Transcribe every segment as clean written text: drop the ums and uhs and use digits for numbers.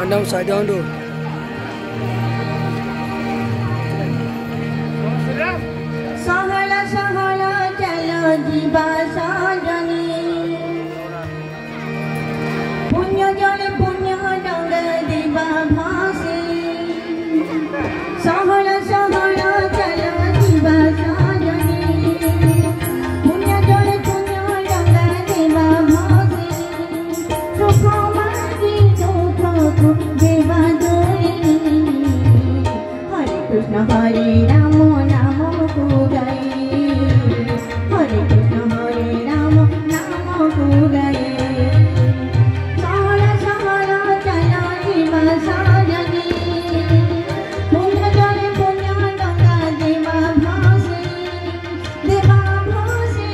Andang side down do. Sahala sahala chalo jiba sajani. Punya jale punya danga deba bhasi. Sahala sahala chalo jiba sajani. Punya jale punya danga deba bhasi. Sukha magi sukha ko deba doi. Hare Krishna Hare Rama Rama ko gai. Hare Krishna Hare Rama Rama ko gai. Sahala sahala chala jiva sajani. Punya jale punya danga deva bhasi. Deva bhasi.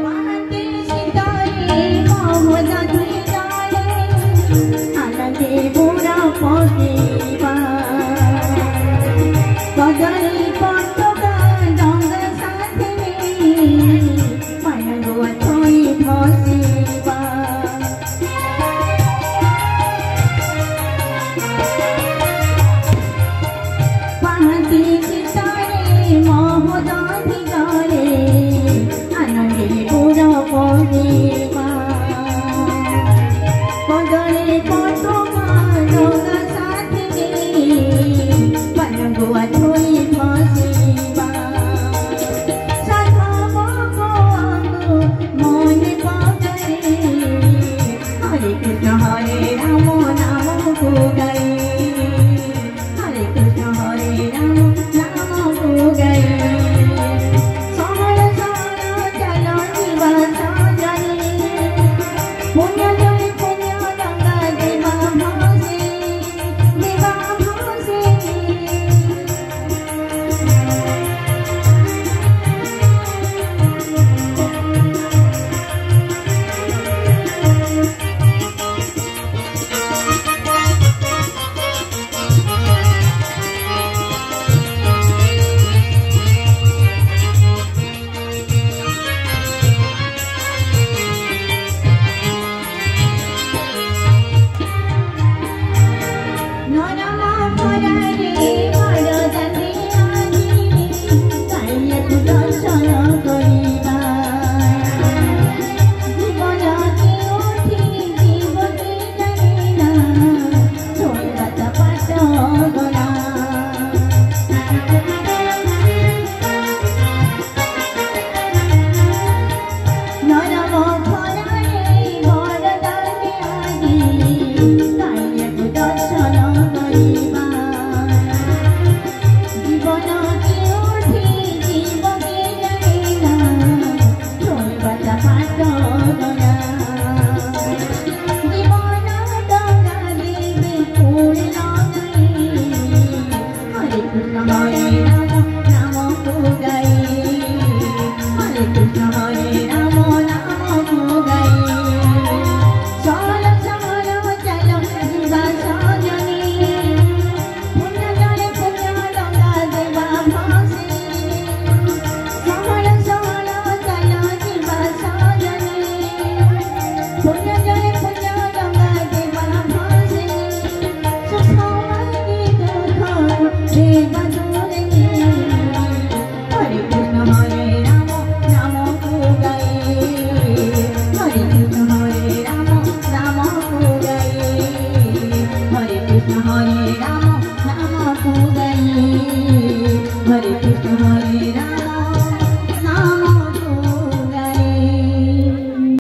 Mahati sitare mohdati jale. Anande pura pokiba. Kadari pattoka danga sathini. Mango thoi phasiba. Mahati sitare mohdati jale. Anande pura pokiba. Kadari pattoka danga sathini. Mango thoi phasiba. Sadha bhako angu mone pagare. Hare Krishna Hare Rama Rama ko gai. Hare Krishna Hare Rama Rama ko gai. Sahala sahala chala jiva sajani. Punya jale punya danga deva bhasi. Deva bhasi. Narama parare varadati aji. Kaiya tu darshana kariba. Jivana ki uthi jiva ki janina. Choibata patagana. Narama parare varadati aji. Kaiya tu darshana kariba. Jivana ki uthi jiva ki janina. Choibata patagana. Jivana danga devi purna gai. Hare Krishna Hare Rama Rama ko gai. Hare Krishna Hare Rama Rama ko gai. Sahala sahala chala jiva sajani. Punya jale punya danga deva bhasi. Sahala sahala chala jiva sajani. Punya jale punya danga deva bhasi. Sukha magi dukha